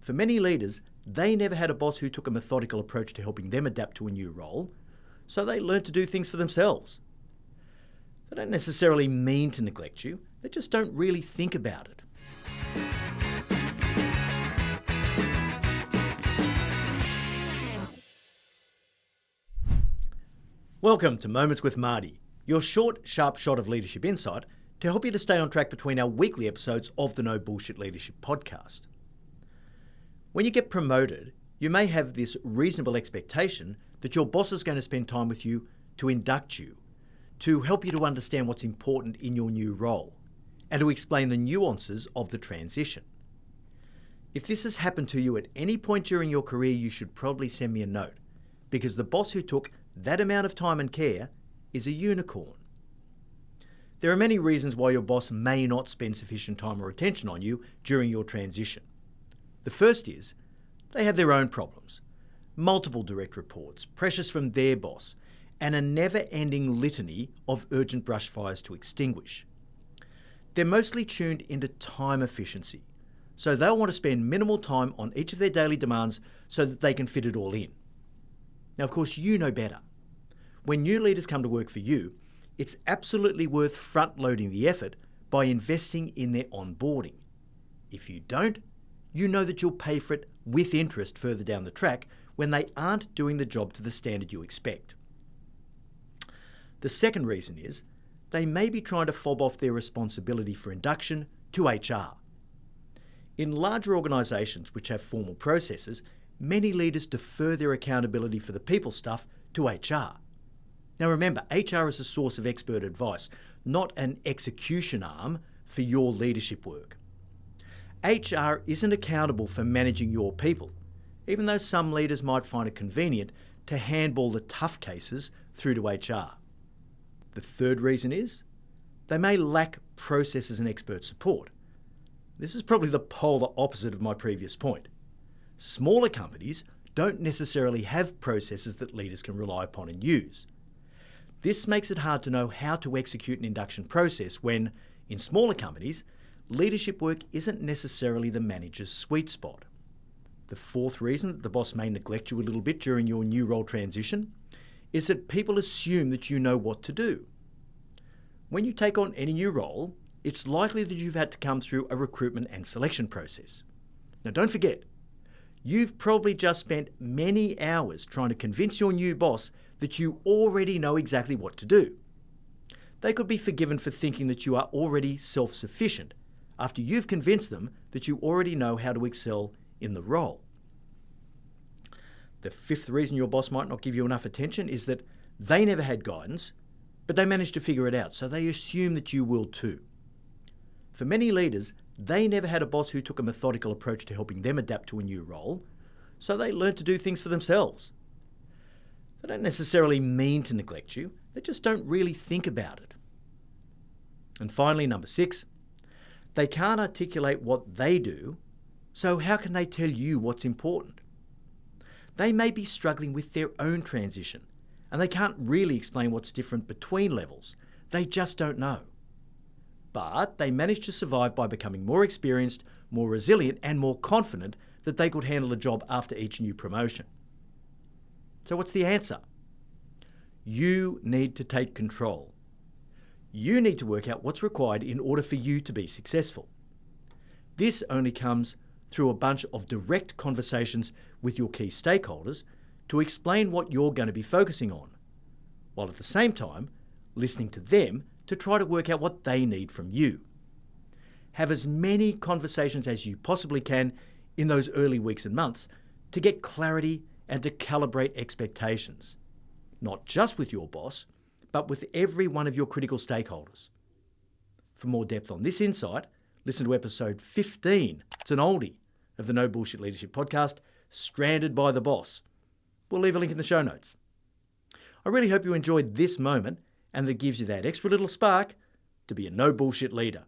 For many leaders, they never had a boss who took a methodical approach to helping them adapt to a new role, so they learned to do things for themselves. They don't necessarily mean to neglect you, they just don't really think about it. Welcome to Moments with Marty, your short, sharp shot of leadership insight to help you to stay on track between our weekly episodes of the No Bullshit Leadership podcast. When you get promoted, you may have this reasonable expectation that your boss is going to spend time with you to induct you, to help you to understand what's important in your new role, and to explain the nuances of the transition. If this has happened to you at any point during your career, you should probably send me a note, because the boss who took that amount of time and care is a unicorn. There are many reasons why your boss may not spend sufficient time or attention on you during your transition. The first is, they have their own problems. Multiple direct reports, pressures from their boss, and a never-ending litany of urgent brush fires to extinguish. They're mostly tuned into time efficiency, so they'll want to spend minimal time on each of their daily demands so that they can fit it all in. Now, of course, you know better. When new leaders come to work for you, it's absolutely worth front-loading the effort by investing in their onboarding. If you don't, you know that you'll pay for it with interest further down the track when they aren't doing the job to the standard you expect. The second reason is they may be trying to fob off their responsibility for induction to HR. In larger organisations which have formal processes, many leaders defer their accountability for the people stuff to HR. Now remember, HR is a source of expert advice, not an execution arm for your leadership work. HR isn't accountable for managing your people, even though some leaders might find it convenient to handball the tough cases through to HR. The third reason is they may lack processes and expert support. This is probably the polar opposite of my previous point. Smaller companies don't necessarily have processes that leaders can rely upon and use. This makes it hard to know how to execute an induction process when, in smaller companies, leadership work isn't necessarily the manager's sweet spot. The fourth reason that the boss may neglect you a little bit during your new role transition is that people assume that you know what to do. When you take on any new role, it's likely that you've had to come through a recruitment and selection process. Now don't forget, you've probably just spent many hours trying to convince your new boss that you already know exactly what to do. They could be forgiven for thinking that you are already self-sufficient after you've convinced them that you already know how to excel in the role. The fifth reason your boss might not give you enough attention is that they never had guidance, but they managed to figure it out, so they assume that you will too. For many leaders, they never had a boss who took a methodical approach to helping them adapt to a new role, so they learned to do things for themselves. They don't necessarily mean to neglect you, they just don't really think about it. And finally, number 6, they can't articulate what they do, so how can they tell you what's important? They may be struggling with their own transition, and they can't really explain what's different between levels. They just don't know. But they managed to survive by becoming more experienced, more resilient, and more confident that they could handle a job after each new promotion. So what's the answer? You need to take control. You need to work out what's required in order for you to be successful. This only comes through a bunch of direct conversations with your key stakeholders to explain what you're going to be focusing on, while at the same time listening to them to try to work out what they need from you. Have as many conversations as you possibly can in those early weeks and months to get clarity and to calibrate expectations, not just with your boss, but with every one of your critical stakeholders. For more depth on this insight, listen to episode 15, it's an oldie, of the No Bullshit Leadership podcast, Stranded by the Boss. We'll leave a link in the show notes. I really hope you enjoyed this moment and that it gives you that extra little spark to be a no bullshit leader.